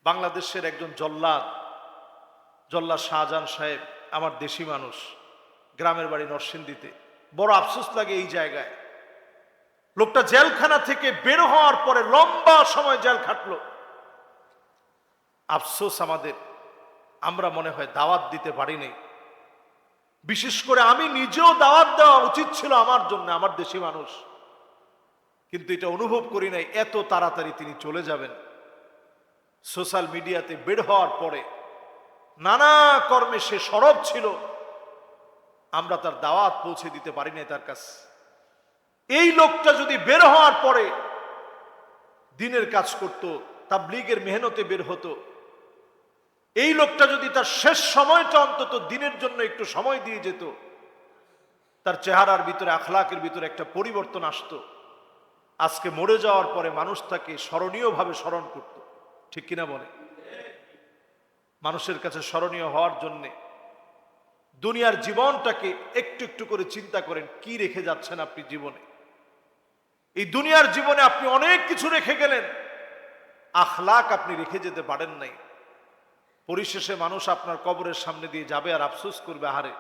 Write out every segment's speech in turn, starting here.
বাংলাদেশের একজন জল্লাদ শাহজাহান সাহেব, আমার দেশি মানুষ, গ্রামের বাড়ি নরসিংদীতে। বড় আফসোস লাগে এই জায়গায়, লোকটা জেলখানা থেকে বের হওয়ার পরে লম্বা সময় জেল খাটলো। আফসোস আমাদের, আমরা মনে হয় দাওয়াত দিতে পারিনি। বিশেষ করে আমি নিজেও দাওয়াত দেওয়া উচিত ছিল আমার জন্য, আমার দেশি মানুষ, কিন্তু এটা অনুভব করি নাই এত তাড়াতাড়ি তিনি চলে যাবেন। সোশ্যাল মিডিয়াতে বের হওয়ার পরে নানা কর্মে সে সরব ছিল, আমরা তার দাওয়াত পৌঁছে দিতে পারি নাই তার কাছে। এই লোকটা যদি বের হওয়ার পরে দিনের কাজ করত, তাবলীগের মেহনতে বের হতো, এই লোকটা যদি তার শেষ সময়টা অন্তত দিনের জন্য একটু সময় দিয়ে যেত, তার চেহারার ভিতরে, আখলাকের ভিতরে একটা পরিবর্তন আসতো। আজকে মরে যাওয়ার পরে মানুষ তাকে স্মরণীয়ভাবে স্মরণ করত, ঠিক কিনা বলে? মানুষের কাছে স্মরণীয় হওয়ার জন্য দুনিয়ার জীবনটাকে একটু একটু করে চিন্তা করেন, কি রেখে যাচ্ছেন আপনি জীবনে। এই দুনিয়ার জীবনে আপনি অনেক কিছু রেখে গেলেন, আখলাক আপনি রেখে যেতে পারেন নাই। পরিশেষে মানুষ আপনার কবরের সামনে দিয়ে যাবে আর আফসোস করবে, আহারে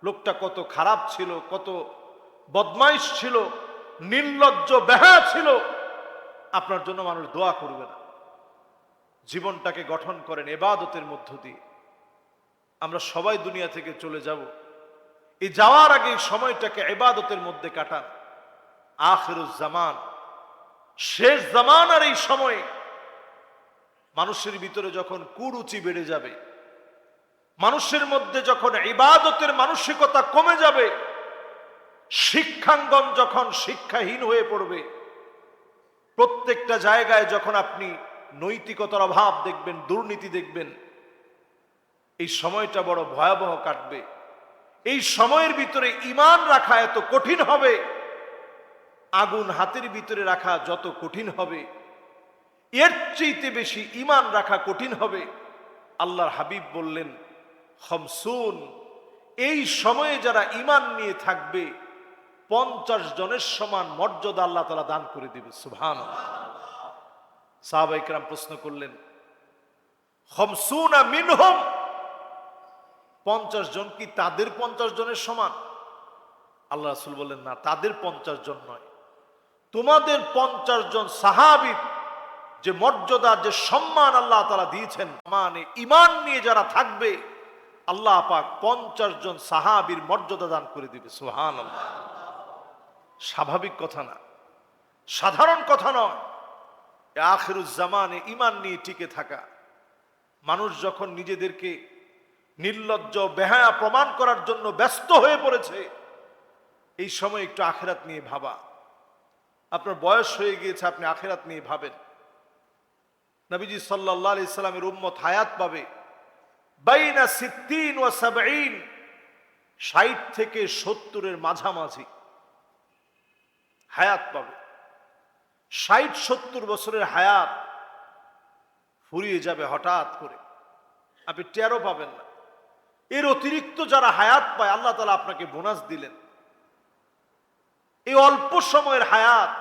লোকটা কত খারাপ ছিল, কত বদমাইশ ছিল, নির্লজ্জ বেহায়া ছিল। আপনার জন্য মানুষ দোয়া করবে না। জীবনটাকে গঠন করেন ইবাদতের মধ্য দিয়ে। আমরা সবাই দুনিয়া থেকে চলে যাব, এই যাওয়ার আগে সময়টাকে ইবাদতের মধ্যে কাটান। আখিরুজ জামান, শেষ জামানার এই সময়ে মানুষের ভিতরে যখন কুরুচি বেড়ে যাবে, মানুষের মধ্যে যখন ইবাদতের মানসিকতা কমে যাবে, শিক্ষাঙ্গন যখন শিক্ষাহীন হয়ে পড়বে, প্রত্যেকটা জায়গায় যখন আপনি নৈতিকতার অভাব দেখবেন, দুর্নীতি দেখবেন, এই সময়টা বড় ভয়াবহ কাটবে। এই সময়ের ভিতরে ঈমান রাখা এত কঠিন হবে, আগুন হাতের ভিতরে রাখা যত কঠিন হবে, এর চেয়ে বেশি ঈমান রাখা কঠিন হবে। আল্লাহর হাবিব বললেন, খমসুন, এই সময়ে যারা ঈমান নিয়ে থাকবে 50 জনের সমান মর্যাদা আল্লাহ তাআলা দান করে দিবে। সুবহানাল্লাহ। সাহাবায়ে কেরাম প্রশ্ন করলেন, খমসুনা মিনহুম, 50 জন কি তাদের 50 জনের সমান? আল্লাহ রাসূল বললেন, না, তাদের 50 জন নয়, তোমাদের 50 জন সাহাবী যে মর্যাদা, যে সম্মান আল্লাহ তাআলা দিয়েছেন, মানে ঈমান নিয়ে যারা থাকবে আল্লাহ পাক 50 জন সাহাবীর মর্যাদা দান করে দিবে। সুবহানাল্লাহ। স্বাভাবিক কথা না, সাধারণ কথা নয়। আখিরুজ জামানে ঈমান নিয়ে টিকে থাকা, মানুষ যখন নিজেদেরকে নির্লজ্জ বেহায়া প্রমাণ করার জন্য ব্যস্ত হয়ে পড়েছে, এই সময় একটু আখিরাত নিয়ে ভাবা। আপনার বয়স হয়ে গিয়েছে, আপনি আখিরাত নিয়ে ভাবেন। নবীজি সাল্লাল্লাহু আলাইহি সাল্লামের উম্মত হায়াত পাবে বাইনা 60 ওয়া 70, 60 থেকে 70-এর মাঝামাঝি হায়াত পাবে। 60-70 বছরের হায়াত ফুরিয়ে যাবে হঠাৎ করে, আপনি টেরও পাবেন না। এর অতিরিক্ত যারা হায়াত পায়, আল্লাহ তাআলা আপনাকে বোনাস দিলেন। এই অল্প সময়ের হায়াত,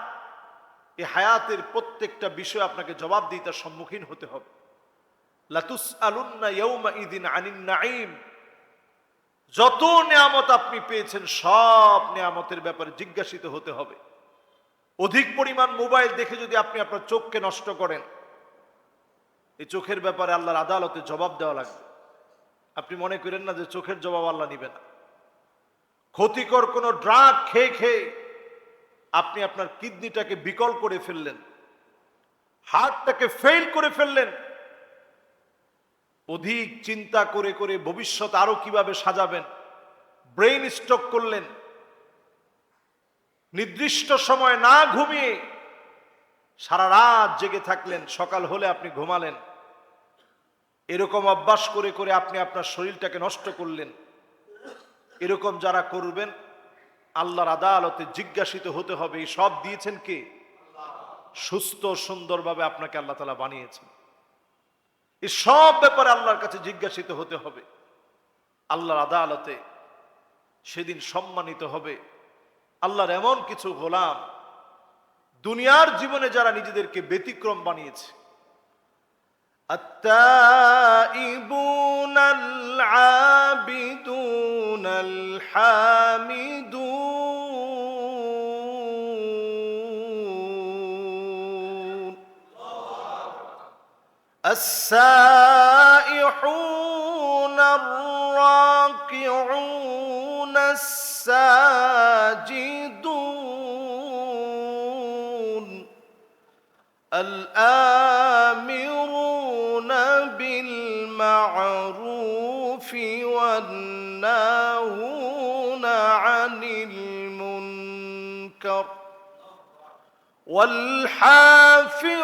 এই হায়াতের প্রত্যেকটা বিষয় আপনাকে জবাবদিহিতার সম্মুখীন হতে হবে। লাতুসআলুন্না ইয়াউমাইযিন আনিন নাঈম, যত নিয়ামত আপনি পেয়েছেন সব নিয়ামতের ব্যাপারে জিজ্ঞাসিত হতে হবে। অধিক পরিমাণ মোবাইল দেখে যদি আপনি আপনার চোখকে নষ্ট করেন, এই চোখের ব্যাপারে আল্লাহর আদালতে জবাব দেওয়া লাগবে। আপনি মনে করেন না যে চোখের জবাব আল্লাহ নিবে না। ক্ষতিকর কোন ড্রাগ খেয়ে খেয়ে আপনি আপনার কিডনিটাকে বিকল করে ফেললেন, হার্টটাকে ফেল করে ফেললেন, অধিক চিন্তা করে করে ভবিষ্যৎ আরো কিভাবে সাজাবেন, ব্রেইন স্ট্রোক করলেন, নির্দিষ্ট সময় না ঘুমিয়ে সারা রাত জেগে থাকলেন, সকাল হলে আপনি ঘুমালেন, এরকম অভ্যাস করে করে আপনি আপনার শরীরটাকে নষ্ট করলেন। এরকম যারা করবেন আল্লাহর আদালতে জিজ্ঞাসিত হতে হবে। এই সব দিয়েছেন কে? সুস্থ সুন্দরভাবে আপনাকে আল্লাহ তাআলা বানিয়েছেন। এই সব ব্যাপারে আল্লাহর কাছে জিজ্ঞাসিত হতে হবে। আল্লাহর আদালতে সেদিন সম্মানিত হবে আল্লাহর এমন কিছু গোলাম, দুনিয়ার জীবনে যারা নিজেদেরকে ব্যতিক্রম বানিয়েছে, التائبون العابدون الحامدون السائحون الراكعون الساجدون الآمرون بالمعروف والناهون عن المنكر والحافظون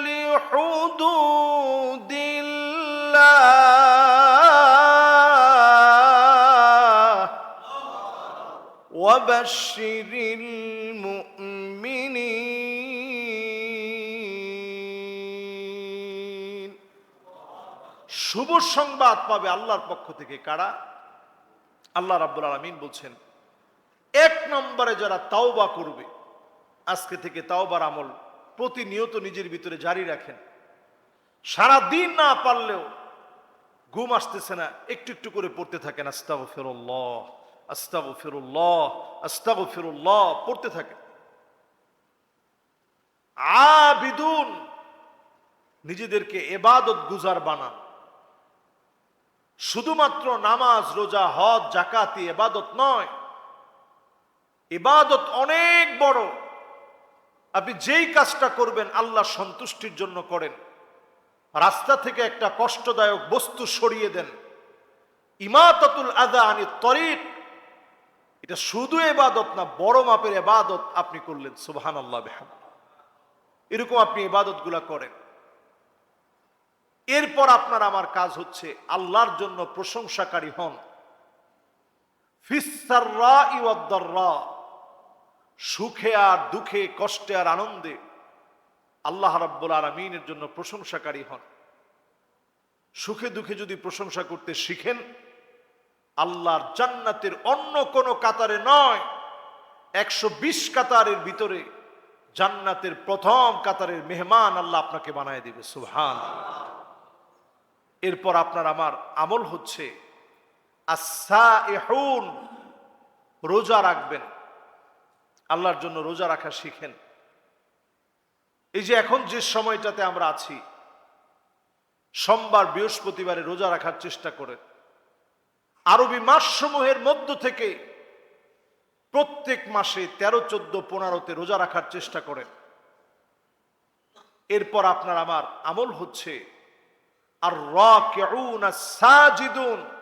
لحدود الله وبشر المؤمنين শুভ সংবাদ পাবে আল্লাহর পক্ষ থেকে কারা? আল্লাহ রাব্বুল আলামিন বলছেন এক নম্বরে যারা তাওবা করবে, আজকে থেকে তাওবার আমল প্রতিনিয়ত নিজের ভিতরে জারি রাখেন। সারা দিন না পারলেও ঘুম আসতেছে না, একটু একটু করে পড়তে থাকেন আস্তাগফিরুল্লাহ আস্তাগফিরুল্লাহ আস্তাগফিরুল্লাহ পড়তে থাকেন। আবিদুন, নিজেদেরকে ইবাদত গুজার বানান। শুধুমাত্র নামাজ, রোজা, হজ, যাকাতি ইবাদত নয়, ইবাদত অনেক বড়। আপনি যেই কাজটা করবেন আল্লাহ সন্তুষ্টির জন্য করেন। রাস্তা থেকে একটা কষ্টদায়ক বস্তু সরিয়ে দেন, ইমাতাতুল আযা আনিত তরিক, এটা শুধু ইবাদত না, বড় মাপের ইবাদত আপনি করলেন। সুবহানাল্লাহ বিহামদিহি। এরকম আপনি ইবাদতগুলা করেন। এরপর আপনার আমার কাজ হচ্ছে আল্লাহর জন্য প্রশংসাকারী হন। ফিস সাররাই ওয়াদ দাররা, সুখে আর দুঃখে, কষ্টে আর আনন্দে আল্লাহ রাব্বুল আলামিনের জন্য প্রশংসাকারী হন। সুখে দুঃখে যদি প্রশংসা করতে শিখেন, আল্লাহর জান্নাতের অন্য কোনো কাতারে নয়, 120 কাতারের ভিতরে জান্নাতের প্রথম কাতারের মেহমান আল্লাহ আপনাকে বানায় দিবে। সুবহানাল্লাহ। এরপর আপনার আমার আমল হচ্ছে আস-সাইহুন, রোজা রাখবেন। আল্লাহর জন্য রোজা রাখা শিখেন। এই যে এখন যে সময়টাতে আমরা আছি, সোমবার বৃহস্পতিবারে রোজা রাখার চেষ্টা করেন। আরবি মাসসমূহের মধ্য থেকে প্রত্যেক মাসে 13, 14, 15তে রোজা রাখার চেষ্টা করেন। এরপর আপনার আমার আমল হচ্ছে আর রাকিউন আস-সাজিদুন,